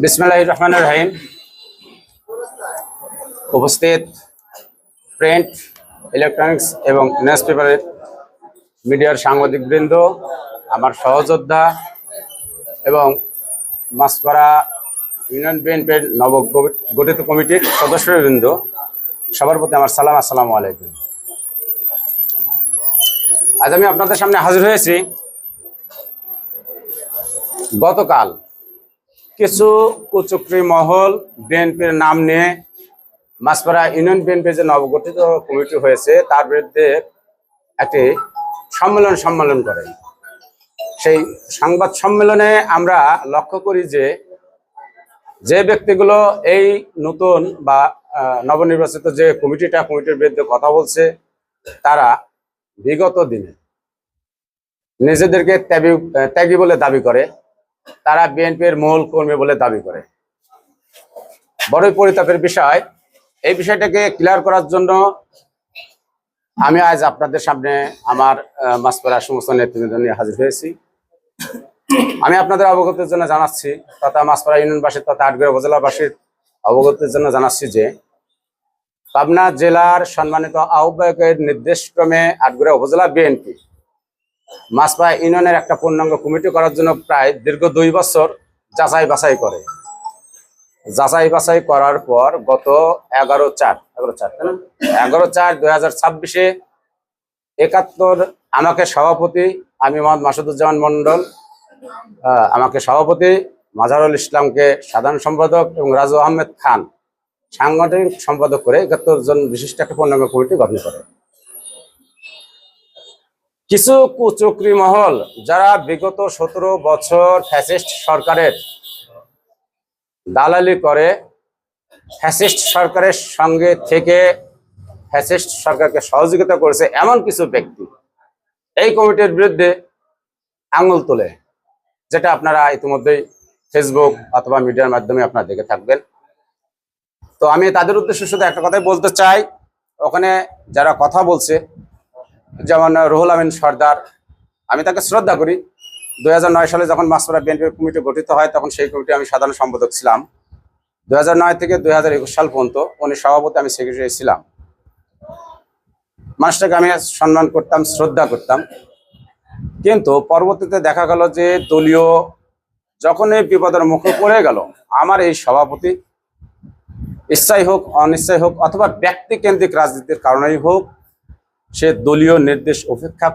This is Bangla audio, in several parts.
বিসমিল্লাহির রহমানির রহিম। উপস্থিত প্রিন্ট, ইলেকট্রনিক্স এবং নিউজ পেপারের মিডিয়ার সাংবাদিকবৃন্দ, আমার সহযোদ্ধা এবং মাছপাড়া ইউনিয়ন বিএনপির নবগঠিত কমিটির সদস্যবৃন্দ, সবার প্রতি আমার সালাম। আসসালামু আলাইকুম। আজ আমি আপনাদের সামনে হাজির হয়েছি গতকাল কিছু কুচক্রী মহল বিএনপির নাম নিয়ে মাছপাড়া ইউনিয়ন বিএনপির যে নবগঠিত কমিটি হয়েছে তার বিরুদ্ধে একটি সম্মেলন করে। সেই সংবাদ সম্মেলনে আমরা লক্ষ্য করি যে ব্যক্তিগুলো এই নতুন বা নবনির্বাচিত যে কমিটির বিরুদ্ধে কথা বলছে, তারা বিগত দিনে নিজেদেরকে ত্যাগী বলে দাবি করে, তারা বিএনপির মূল কর্মী বলে দাবি করে। বড়ই পরিতাপের বিষয়। এই বিষয়টাকে ক্লিয়ার করার জন্য আমি আজ আপনাদের সামনে আমার মাছপাড়া সমস্ত নেতৃবৃন্দ নিয়ে হাজির হয়েছি। আমি আপনাদের অবগতির জন্য জানাচ্ছি, তথা মাছপাড়া ইউনিয়নবাসীর তথা আটঘরিয়া উপজেলাবাসীর অবগতির জন্য জানাচ্ছি যে পাবনা জেলার সম্মানিত আহ্বায়কের নির্দেশক্রমে আটঘরিয়া উপজেলা বিএনপি মাছপাড়া ইউনিয়নের একটা পূর্ণাঙ্গ কমিটি করার জন্য প্রায় দীর্ঘ 2 বছর যাচাই বাছাই করার পর গত 11/4/2026 71 আমাকে সভাপতি, আমি মোহাম্মদ মাসুদুজ্জামান মন্ডল, আমাকে সভাপতি, মাজারুল ইসলামকে সাধারণ সম্পাদক এবং রাজু আহমেদ খান সাংগঠনিক সম্পাদক করে 71 জন বিশিষ্ট একটা পূর্ণাঙ্গ কমিটি গঠন করে। কিছু কুচক্রী মহল যারা বিগত 17 বছর ফ্যাসিস্ট সরকারের দালালি করে, ফ্যাসিস্ট সরকারের সঙ্গে থেকে ফ্যাসিস্ট সরকারকে সহযোগিতা করেছে, এমন কিছু ব্যক্তি এই কমিটির বিরুদ্ধে আঙুল তোলে, যেটা আপনারা ইতিমধ্যেই ফেসবুক অথবা মিডিয়ার মাধ্যমে আপনারা দেখে থাকবেন। তো আমি তাদের উদ্দেশ্যে শুধু একটা কথাই বলতে চাই। ওখানে যারা কথা বলছে, যেমন রুহুল আমিন সর্দার, আমি তাকে শ্রদ্ধা করি। 2009 সালে যখন মাছপাড়া বিএনপি কমিটি গঠিত হয়, তখন সেই কমিটি আমি সাধারণ সম্পাদক ছিলাম। 2009 থেকে 2021 সাল পর্যন্ত উনি সভাপতি, আমি সেক্রেটারি ছিলাম। মানুষটাকে আমি সম্মান করতাম, শ্রদ্ধা করতাম। কিন্তু পরবর্তীতে দেখা গেল যে দলীয় যখন এই বিপদের মুখে পড়ে গেল, আমার এই সভাপতি ইচ্ছাই হোক অনিচ্ছাই হোক অথবা ব্যক্তিকেন্দ্রিক রাজনীতির কারণেই হোক, সে দলীয় নির্দেশনা উপেক্ষা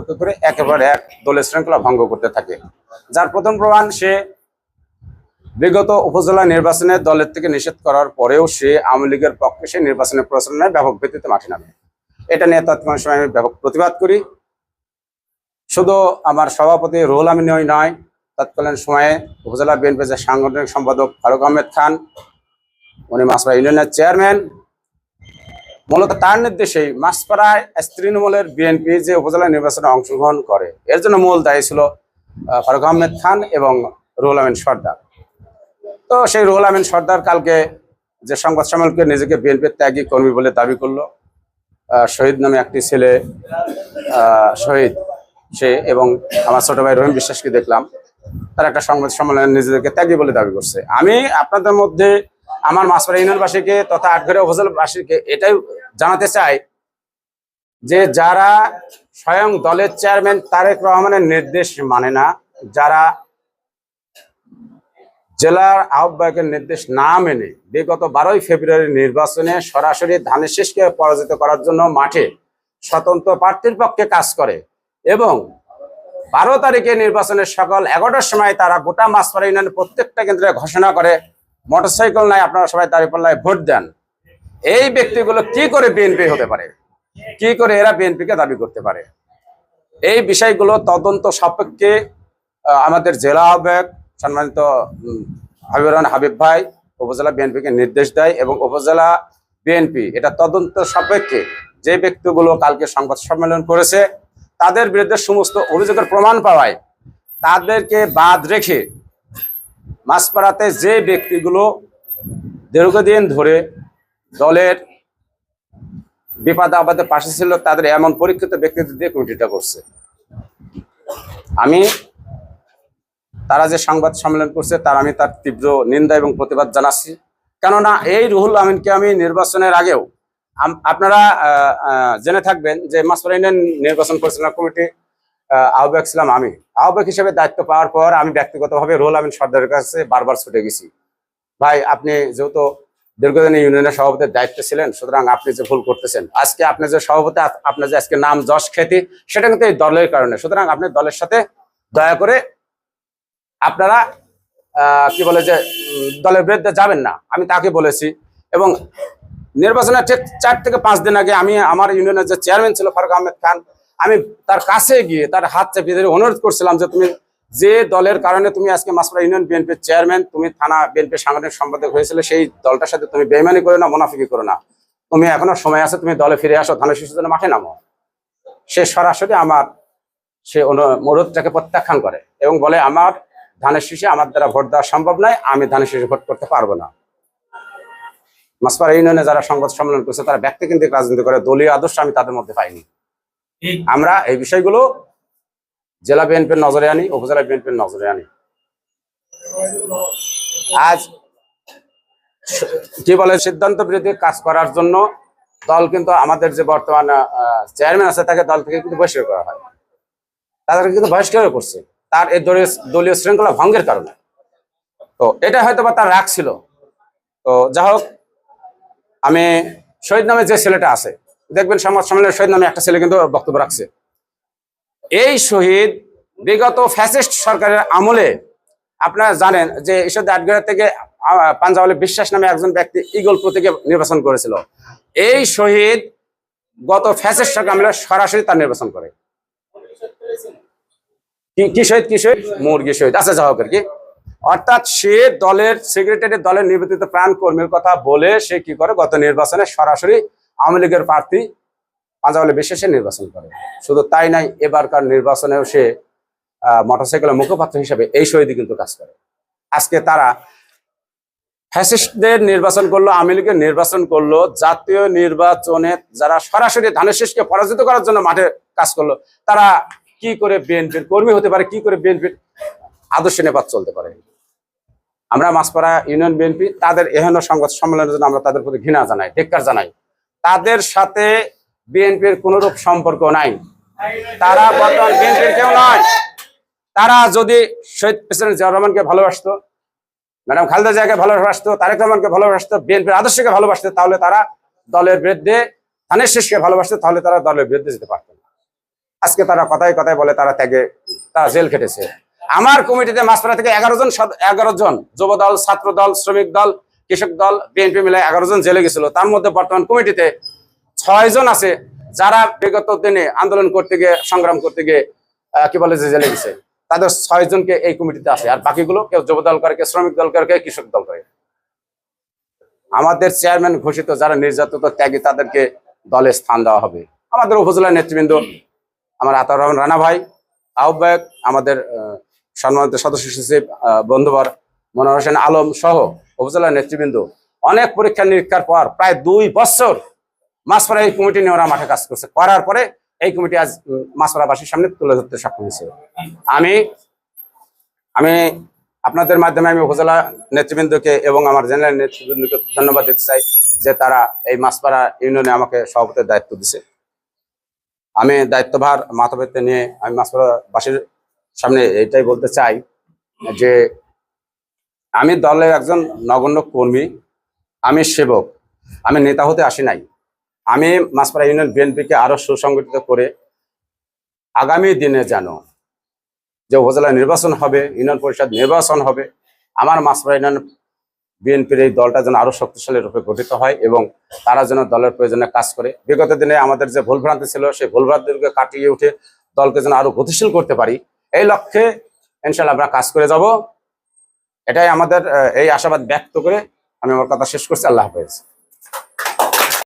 করে একেবারে দলের শৃঙ্খলা ভঙ্গ করতে থাকে। যার প্রথম প্রমাণ, সে বিগত উপজেলা নির্বাচনে দলের থেকে নিষেধ করার পরেও সে আওয়ামী লীগের পক্ষে সে নির্বাচনের প্রচারণায় ব্যাপক ভিত্তিতে মাঠে নামে। এটা নিয়ে তৎকালীন সময় আমি ব্যাপক প্রতিবাদ করি। শুধু আমার সভাপতি রুহুল আমিনই নয়, তৎকালীন সময়ে উপজেলা বিএনপির যে সাংগঠনিক সম্পাদক ফারুক আহমেদ খান, উনি মাছপাড়া ইউনিয়নের চেয়ারম্যান, মূলত তার নির্দেশেই মাছপাড়ায় তৃণমূলের বিএনপি যে উপজেলা নির্বাচনে অংশগ্রহণ করে, এর জন্য মূল দায়ী ছিল ফারুক আহমেদ খান এবং রুহুল আমিন সর্দার। তো সেই রুহুল আমিন সর্দার কালকে যে সংবাদ সম্মেলনকে নিজেকে বিএনপির ত্যাগী কর্মী বলে দাবি করলো, শহীদ নামে একটি ছেলে শহীদ, সে এবং আমার ছোট ভাই রহিম বিশ্বাসকে দেখলাম, তারা একটা সংবাদ সম্মেলনে নিজেদেরকে ত্যাগী বলে দাবি করছে। আমি আপনাদের মধ্যে আমার মাছপাড়া ইউনিয়নবাসীকে তথা আটঘরিয়া উপজেলাবাসীকে এটাই জানাতে চাই যে যারা স্বয়ং দলের চেয়ারম্যান তারেক রহমানের নির্দেশ মানে না, যারা জেলার আহ্বায়কের নির্দেশ না মেনে বিগত 12ই ফেব্রুয়ারি নির্বাচনে সরাসরি ধানের শীষকে পরাজিত করার জন্য মাঠে স্বতন্ত্র প্রার্থীর পক্ষে কাজ করে এবং 12 তারিখে নির্বাচনের সকাল 11টার সময় তারা গোটা মাছপাড়া ইউনিয়নের প্রত্যেকটা কেন্দ্রে ঘোষণা করে মোটরসাইকেল নাই, আপনারা সবাই দাঁড়িপাল্লায় ভোট দেন। এই ব্যক্তিগুলো কি করে বিএনপি হতে পারে? কি করে এরা বিএনপিকে দাবি করতে পারে? এই বিষয়গুলো তদন্ত সাপেক্ষে আমাদের জেলা আহ্বায়ক সম্মানিত হাবিব ভাই উপজেলা বিএনপিকে নির্দেশ দেয় এবং উপজেলা বিএনপি এটা তদন্ত সাপেক্ষে যে ব্যক্তিগুলো কালকে সংবাদ সম্মেলন করেছে তাদের বিরুদ্ধে সমস্ত অভিযোগের প্রমাণ পাওয়ায় তাদেরকে বাদ রেখে মাছপাড়াতে যে ব্যক্তিগুলো দীর্ঘদিন ধরে দলের বিপদ আপদে পাশে ছিল, তাদের এমন পরীক্ষিত ব্যক্তিদের দিয়ে কমিটিটা করছে। আমি তারা যে সংবাদ সম্মেলন করছে আমি তার তীব্র নিন্দা এবং প্রতিবাদ জানাচ্ছি। কেননা এই রুহুল আমিনকে আমি নির্বাচনের আগেও আপনারা জেনে থাকবেন যে মাসপাড়া ইউনিয়ন নির্বাচন পরিচালনা কমিটি আহ্বায়ক ছিলাম আমি। আহ্বায়ক হিসেবে দায়িত্ব পাওয়ার পর আমি ব্যক্তিগতভাবে রুহুল আমিন সর্দারের কাছে বারবার ছুটে গেছি, ভাই আপনি যেহেতু দীর্ঘদিন ইউনিয়নের সভাপতির দায়িত্বে ছিলেন, সুতরাং আপনি যে ভুল করতেছেন, আজকে আপনি যে সভাপতি, আপনার যে আজকে নাম যশ খ্যাতি, সেটা কিন্তু এই দলের কারণে। সুতরাং আপনি দলের সাথে দয়া করে আপনারা কি বলে যে দলের বিরুদ্ধে যাবেন না, আমি তাকে বলেছি। এবং নির্বাচনের ঠিক 4 থেকে 5 দিন আগে আমি আমার ইউনিয়নের যে চেয়ারম্যান ছিল ফারুক আহমেদ খান, আমি তার কাছে গিয়ে তার হাত চেপে ধরে অনুরোধ করছিলাম যে তুমি যে দলের কারণে তুমি আজকে মাসপাড়া ইউনিয়ন বিএনপির চেয়ারম্যান, তুমি থানা বিএনপির সাংগঠনিক সম্পাদক হয়েছিল, সেই দলটার সাথে তুমি বেইমানি করো না, মুনাফিকি করো না, তুমি এখনো সময় আছে, তুমি দলে ফিরে আসো, ধানের শীষের জন্য মাঠে নামো। সে সরাসরি আমার সে অনুরোধটাকে প্রত্যাখ্যান করে এবং বলে আমার ধানের শীষে আমার দ্বারা ভোট দেওয়া সম্ভব নয়, আমি ধানের শীষে ভোট করতে পারবো না। মাসপাড়া ইউনিয়নে যারা সংবাদ সম্মেলন করছে তারা ব্যক্তিকেন্দ্রিক রাজনীতি করে, দলীয় আদর্শ আমি তাদের মধ্যে পাইনি। আমরা এই বিষয়গুলো জেলা বিএনপির নজরে আনি, উপজেলা বিএনপির নজরে আনি। আজ কি বলে সিদ্ধান্ত বিরোধী কাজ করার জন্য দল কিন্তু আমাদের যে বর্তমান চেয়ারম্যান আছে তাকে দল থেকে কিন্তু বহিষ্কার করা হয়, তাদেরকে কিন্তু বহিষ্কার করছে তার এই দলীয় শৃঙ্খলা ভঙ্গের কারণে। তো এটা হয়তো বা তার রাগ ছিল। তো যা হোক, আমি শহীদ নামে যে ছেলেটা আছে, দেখবেন সংবাদ সম্মেলনের শহীদ নামে একটা ছেলে কিন্তু বক্তব্য রাখছে। এই শহীদ বিগত ফ্যাসিস্ট সরকারের আমলে আপনারা জানেন যে ঈশ্বর আটগড়া থেকে পাঞ্জাব বিশ্বাস নামে একজন ব্যক্তি ইগল প্রতীকে নির্বাচন করেছিল। এই শহীদ গত ফ্যাসিস্ট সরকার আমলে সরাসরি তার নির্বাচন করে। কি শহীদ, কি শহীদ, মুরগি শহীদ। আচ্ছা যা হোক আর কি, অর্থাৎ সে দলের সেক্রেটারি, দলের নিবেদিত প্রাণ কর্মীর কথা বলে সে কি করে, গত নির্বাচনে সরাসরি আওয়ামী লীগের প্রার্থী পাঞ্জাব বিশ্বাসে নির্বাচন করে। শুধু তাই নাই, এবারকার নির্বাচনেও সে মোটরসাইকেলের মুখপাত্র হিসেবে এই শহীদই কিন্তু কাজ করে। আজকে তারা ফ্যাসিস্টদের নির্বাচন করলো, আওয়ামী লীগের নির্বাচন করলো, জাতীয় নির্বাচনে যারা সরাসরি ধানের শীষকে পরাজিত করার জন্য মাঠে কাজ করলো, তারা কি করে বিএনপির কর্মী হতে পারে, কি করে বিএনপির আদর্শ নেপাত চলতে পারে। আমরা মাসপাড়া ইউনিয়ন বিএনপি তাদের এহেন সংবাদ সম্মেলনের জন্য আমরা তাদের প্রতি ঘৃণা জানাই, ধিক্কার জানাই। তাদের সাথে বিএনপির কোনরূপ সম্পর্ক নাই, তারা বর্তমান বিএনপির কেউ নয়। তারা যদি শহীদ প্রেসিডেন্ট জিয়াউর রহমানকে ভালোবাসতো, ম্যাডাম খালেদা জিয়াকে ভালোবাসতো, তারেক রহমানকে ভালোবাসতো, বিএনপির আদর্শকে ভালোবাসতো, তাহলে তারা দলের বিরুদ্ধে, ধানের শীষকে ভালোবাসতো, তাহলে তারা দলের বিরুদ্ধে যেতে পারত না। আজকে তারা কথায় কথায় বলে তারা তারা জেল খেটেছে। আমার কমিটিতে মাসপাড়া থেকে 11 জন যুব দল, ছাত্র দল, শ্রমিক দল, কৃষক দল, বিএনপি মিলে 11 জন জেলে গেছিল। তার মধ্যে বর্তমান কমিটিতে 6 জন আছে যারা বিগত দিনে আন্দোলন করতে গিয়ে, সংগ্রাম করতে গিয়ে কি বলে যে জেলে গেছে। তাদের 6 জনকে এই কমিটিতে আছে, আর বাকিগুলো কেউ যুব দল করে, কেউ শ্রমিক দল করে, কেউ কৃষক দল করে। আমাদের চেয়ারম্যান ঘোষিত যারা নির্যাতিত ত্যাগী তাদেরকে দলে স্থান দেওয়া হবে। আমাদের উপজেলার নেতৃবৃন্দ, আমার আতাউর রহমান রানা ভাই আহ্বায়ক, আমাদের সম্মানিত সদস্য সচিব বন্ধুবর মনোহর হোসেন আলম সহ উপজেলার নেতৃবৃন্দ অনেক পরীক্ষা নিরীক্ষার পর প্রায় 2 বছর মাসপাড়া এই কমিটি নিয়ে ওরা মাঠে কাজ করছে, করার পরে এই কমিটি আজ মাসপাড়াবাসীর সামনে তুলে ধরতে সক্ষম হয়েছে। আমি আপনাদের মাধ্যমে আমি উপজেলা নেতৃবৃন্দকে এবং আমার জেনারেল নেতৃবৃন্দকে ধন্যবাদ দিতে চাই যে তারা এই মাসপাড়া ইউনিয়নে আমাকে সভাপতির দায়িত্ব দিছে। আমি দায়িত্বভার মাথাপেতে নিয়ে আমি মাসপাড়াবাসীর সামনে এটাই বলতে চাই যে আমি দলের একজন নগণ্য কর্মী, আমি সেবক, আমি নেতা হতে আসি নাই। আমি মাসপাড়া ইউনিয়ন বিএনপিকে আরো সুসংগঠিত করে আগামী দিনে যেন যে উপজেলা নির্বাচন হবে, ইউনিয়ন পরিষদ নির্বাচন হবে, আমার মাসপাড়া ইউনিয়ন বিএনপির এই দলটা যেন আরো শক্তিশালী রূপে গঠিত হয় এবং তারা যেন দলের প্রয়োজনে কাজ করে। বিগত দিনে আমাদের যে ভুলভ্রান্তি ছিল সেই ভুলভ্রান্তিকে কাটিয়ে উঠে দলকে যেন আরো গতিশীল করতে পারি, এই লক্ষ্যে ইনশাআল্লাহ আমরা কাজ করে যাব। এটাই আমাদের এই আশাবাদ ব্যক্ত করে আমি আমার কথা শেষ করছি। আল্লাহ হাফেজ।